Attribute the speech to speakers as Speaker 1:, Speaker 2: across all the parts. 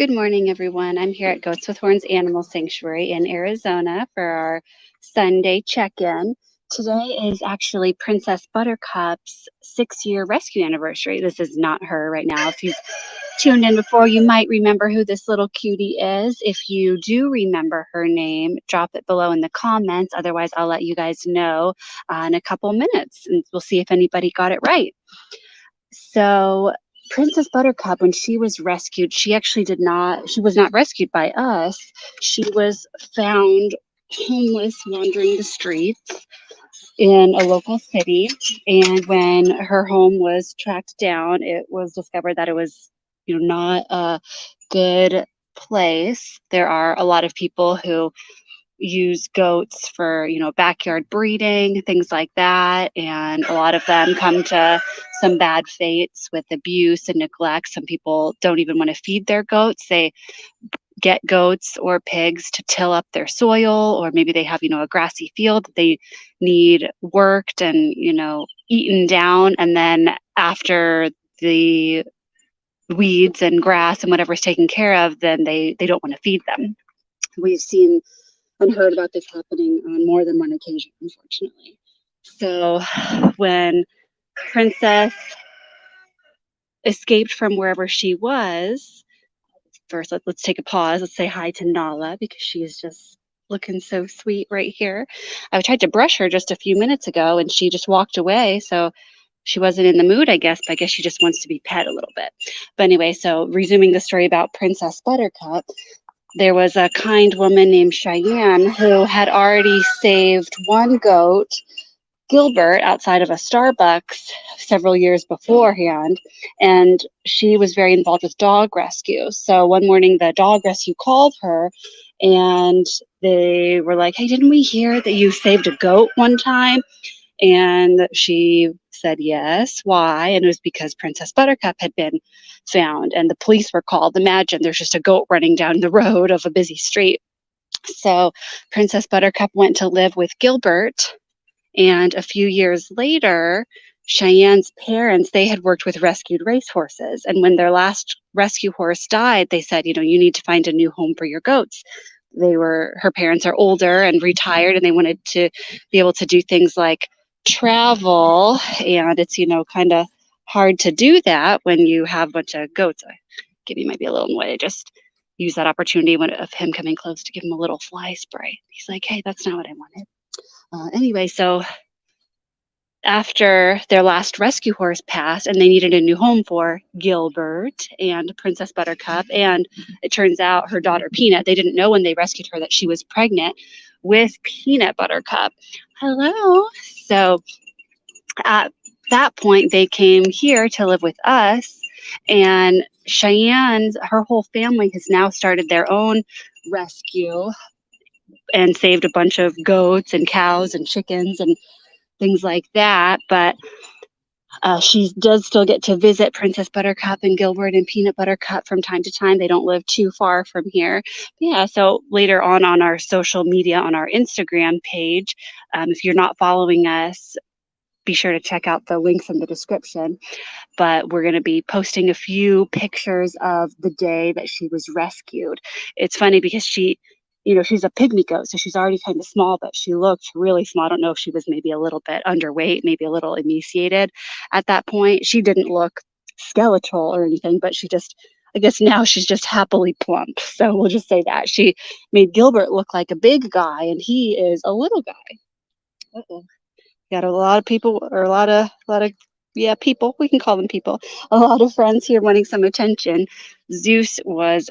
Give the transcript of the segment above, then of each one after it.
Speaker 1: Good morning, everyone. I'm here at Goats with Horns Animal Sanctuary in Arizona for our Sunday check-in. Today is actually Princess Buttercup's 6-year rescue anniversary. This is not her right now. If you've tuned in before, you might remember who this little cutie is. If you do remember her name, drop it below in the comments. Otherwise, I'll let you guys know in a couple minutes, and we'll see if anybody got it right. So Princess Buttercup, when she was rescued, she was not rescued by us. She was found homeless wandering the streets in a local city. And when her home was tracked down, it was discovered that it was, not a good place. There are a lot of people who use goats for, backyard breeding, things like that. And a lot of them come to some bad fates with abuse and neglect. Some people don't even want to feed their goats. They get goats or pigs to till up their soil, or maybe they have, a grassy field that they need worked and, eaten down. And then after the weeds and grass and whatever's taken care of, then they don't want to feed them. We've seen and heard about this happening on more than one occasion, unfortunately. So when Princess escaped from wherever she was, first let's take a pause. Let's say hi to Nala because she is just looking so sweet right here. I tried to brush her just a few minutes ago and she just walked away. So she wasn't in the mood, I guess, but I guess she just wants to be pet a little bit. But anyway, so resuming the story about Princess Buttercup, there was a kind woman named Cheyenne who had already saved one goat, Gilbert, outside of a Starbucks several years beforehand. And she was very involved with dog rescue. So one morning, the dog rescue called her and they were like, "Hey, didn't we hear that you saved a goat one time?" And she said, "Yes." Why? And it was because Princess Buttercup had been found and the police were called. Imagine there's just a goat running down the road of a busy street. So Princess Buttercup went to live with Gilbert. And a few years later, Cheyenne's parents, they had worked with rescued racehorses. And when their last rescue horse died, they said, you need to find a new home for your goats. Her parents are older and retired, and they wanted to be able to do things like travel. And it's, kind of hard to do that when you have a bunch of goats. Gibby might be a little in the way. Just use that opportunity of him coming close to give him a little fly spray. He's like, "Hey, that's not what I wanted." Anyway, so after their last rescue horse passed and they needed a new home for Gilbert and Princess Buttercup, and it turns out her daughter Peanut, they didn't know when they rescued her that she was pregnant with Peanut Buttercup. Hello. So at that point, they came here to live with us, and Cheyenne's, her whole family has now started their own rescue and saved a bunch of goats and cows and chickens and things like that. But she does still get to visit Princess Buttercup and Gilbert and Peanut Buttercup from time to time. They don't live too far from here. But yeah, so later on our social media, on our Instagram page, if you're not following us, be sure to check out the links in the description. But we're going to be posting a few pictures of the day that she was rescued. It's funny because she's a pygmy goat, so she's already kind of small, but she looked really small. I don't know if she was maybe a little bit underweight, maybe a little emaciated at that point. She didn't look skeletal or anything, but I guess now she's just happily plump. So we'll just say that. She made Gilbert look like a big guy, and he is a little guy. Uh-oh. Got a lot of people, or a lot of people. We can call them people. A lot of friends here wanting some attention. Zeus was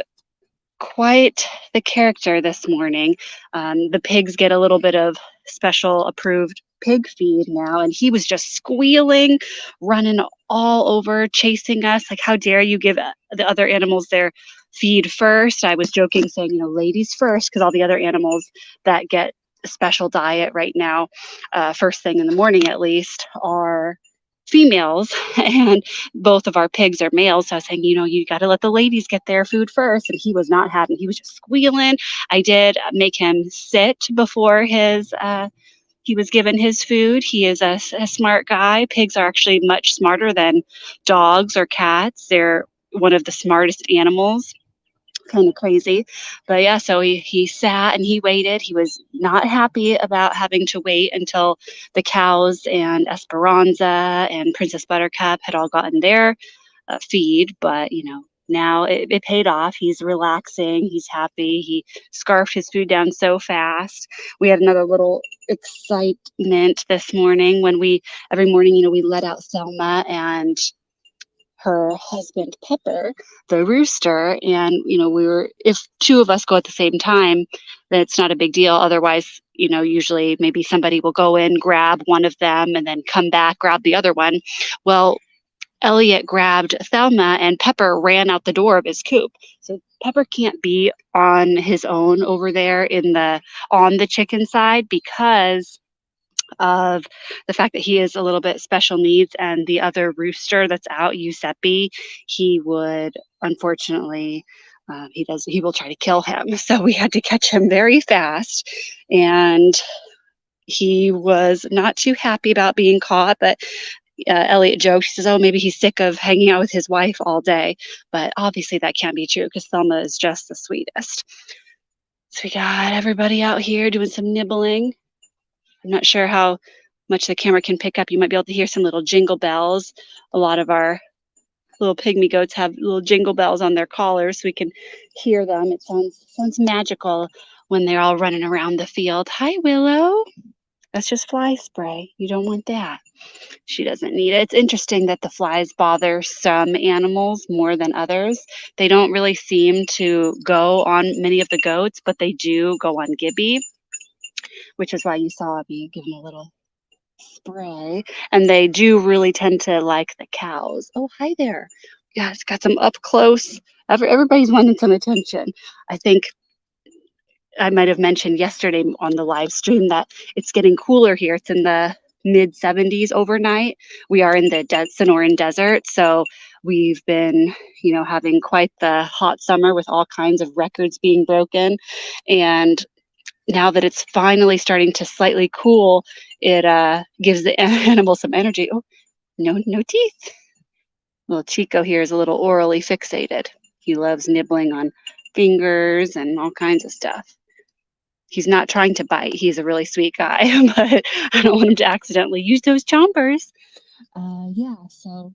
Speaker 1: quite the character this morning. The pigs get a little bit of special approved pig feed now, and he was just squealing, running all over, chasing us. Like, how dare you give the other animals their feed first? I was joking, saying, ladies first, because all the other animals that get a special diet right now, first thing in the morning at least, are females, and both of our pigs are males. So I was saying, you got to let the ladies get their food first. And he was not having, he was just squealing. I did make him sit before he was given his food. He is a smart guy. Pigs are actually much smarter than dogs or cats. They're one of the smartest animals. kind of crazy. But yeah, so he sat and he waited. He was not happy about having to wait until the cows and Esperanza and Princess Buttercup had all gotten their feed. But now it paid off. He's relaxing. He's happy. He scarfed his food down so fast. We had another little excitement this morning when every morning, we let out Selma and her husband Pepper, the rooster, and if two of us go at the same time, then it's not a big deal. Otherwise, usually maybe somebody will go in, grab one of them, and then come back, grab the other one. Well, Elliot grabbed Thelma and Pepper ran out the door of his coop. So Pepper can't be on his own over there on the chicken side because of the fact that he is a little bit special needs, and the other rooster that's out, Giuseppe, he would unfortunately he will try to kill him. So we had to catch him very fast, and he was not too happy about being caught, but Elliot joked. He says, "Oh, maybe he's sick of hanging out with his wife all day." But obviously that can't be true because Thelma is just the sweetest. So we got everybody out here doing some nibbling. I'm not sure how much the camera can pick up. You might be able to hear some little jingle bells. A lot of our little pygmy goats have little jingle bells on their collars, so we can hear them. It sounds magical when they're all running around the field. Hi, Willow. That's just fly spray. You don't want that. She doesn't need it. It's interesting that the flies bother some animals more than others. They don't really seem to go on many of the goats, but they do go on Gibby, which is why you saw me give him a little spray. And they do really tend to like the cows. Oh, hi there. Yeah, it's got some up close. Everybody's wanting some attention. I think I might have mentioned yesterday on the live stream that it's getting cooler here. It's in the mid 70s overnight. We are in the Sonoran Desert, so we've been, having quite the hot summer with all kinds of records being broken. And now that it's finally starting to slightly cool, it gives the animal some energy. Oh, no teeth. Little Chico here is a little orally fixated. He loves nibbling on fingers and all kinds of stuff. He's not trying to bite. He's a really sweet guy, but I don't want him to accidentally use those chompers. Yeah, so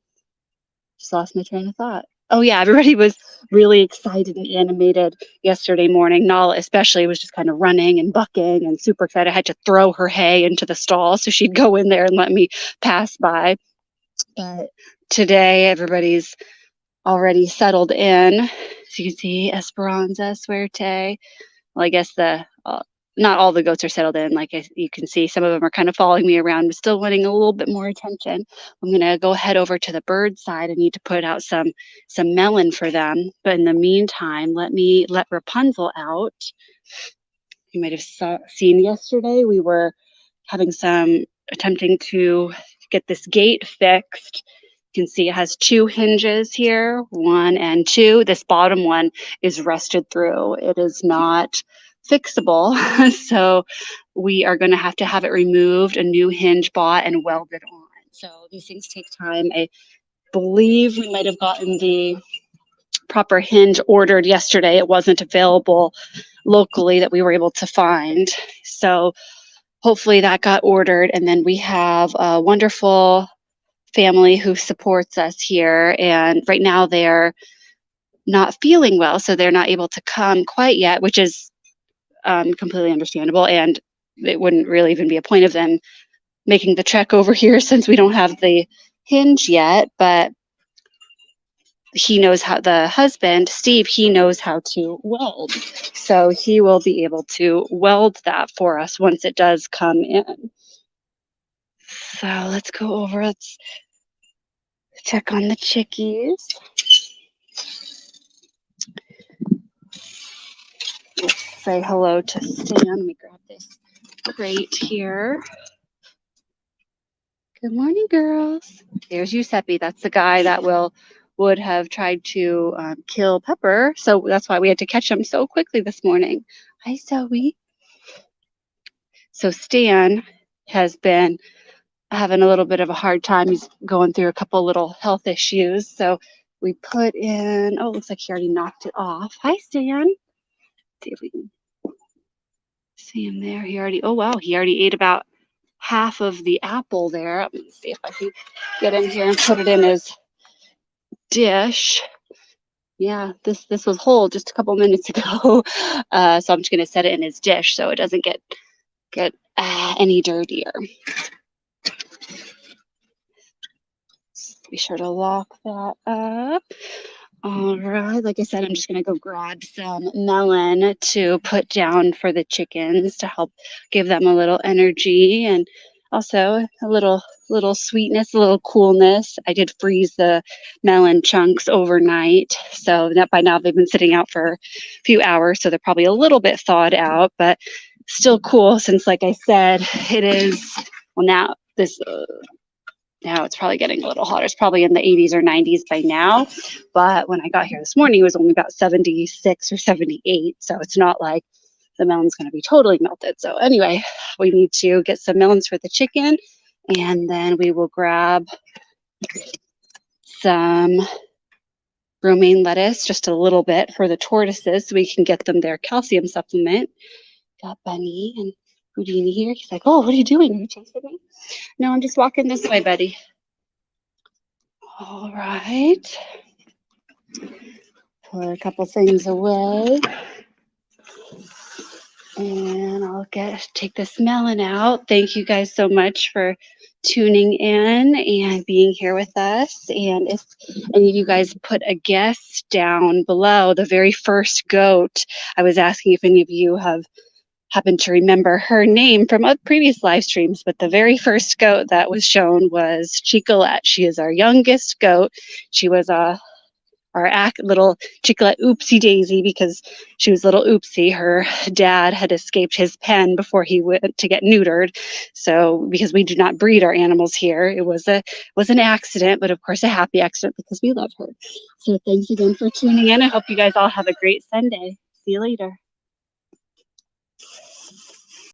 Speaker 1: just lost my train of thought. Oh yeah, everybody was really excited and animated yesterday morning. Nala especially was just kind of running and bucking and super excited. I had to throw her hay into the stall so she'd go in there and let me pass by. But today everybody's already settled in. So you can see Esperanza, Suerte. Well, I guess not all the goats are settled in. Like you can see, some of them are kind of following me around, but still wanting a little bit more attention. I'm gonna go head over to the bird side. I need to put out some melon for them. But in the meantime, let Rapunzel out. You might have seen yesterday we were attempting to get this gate fixed. You can see it has two hinges here, 1 and 2. This bottom one is rusted through. It is not fixable. So we are going to have it removed, a new hinge bought and welded on. So these things take time. I believe we might have gotten the proper hinge ordered yesterday. It wasn't available locally that we were able to find. So hopefully that got ordered. And then we have a wonderful family who supports us here. And right now they're not feeling well, so they're not able to come quite yet, which is completely understandable. And it wouldn't really even be a point of them making the trek over here since we don't have the hinge yet. But he knows how, the husband, Steve, he knows how to weld. So he will be able to weld that for us once it does come in. So let's go over, let's check on the chickies. Let's say hello to Stan. Let me grab this crate here. Good morning, girls. There's Giuseppe. That's the guy that would have tried to kill Pepper. So that's why we had to catch him so quickly this morning. Hi, Zoe. So Stan has been having a little bit of a hard time. He's going through a couple little health issues. So We put in, oh, it looks like he already knocked it off. Hi, Stan. Let's see if we can see him there. He already, oh, wow, he already ate about half of the apple there. Let me see if I can get in here and put it in his dish. Yeah, this was whole just a couple minutes ago. So I'm just going to set it in his dish so it doesn't get any dirtier. Be sure to lock that up. All right, like I said, I'm just going to go grab some melon to put down for the chickens to help give them a little energy and also a little sweetness, a little coolness. I did freeze the melon chunks overnight, so that by now they've been sitting out for a few hours, so they're probably a little bit thawed out, but still cool since, like I said, it is, well, now this now it's probably getting a little hotter. It's probably in the 80s or 90s by now. But when I got here this morning, it was only about 76 or 78. So it's not like the melon's going to be totally melted. So anyway, we need to get some melons for the chicken. And then we will grab some romaine lettuce, just a little bit for the tortoises so we can get them their calcium supplement. Got Bunny and Houdini here. He's like, oh, what are you doing? Are you chasing me? No, I'm just walking this way, buddy. All right. Put a couple things away. And I'll take this melon out. Thank you guys so much for tuning in and being here with us. And if any of you guys put a guess down below, the very first goat, I was asking if any of you have happened to remember her name from previous live streams, but the very first goat that was shown was Chicolette. She is our youngest goat. She was our little Chicolette oopsie daisy because she was little oopsie. Her dad had escaped his pen before he went to get neutered. So because we do not breed our animals here, it was an accident, but of course a happy accident because we love her. So thanks again for tuning in. I hope you guys all have a great Sunday. See you later.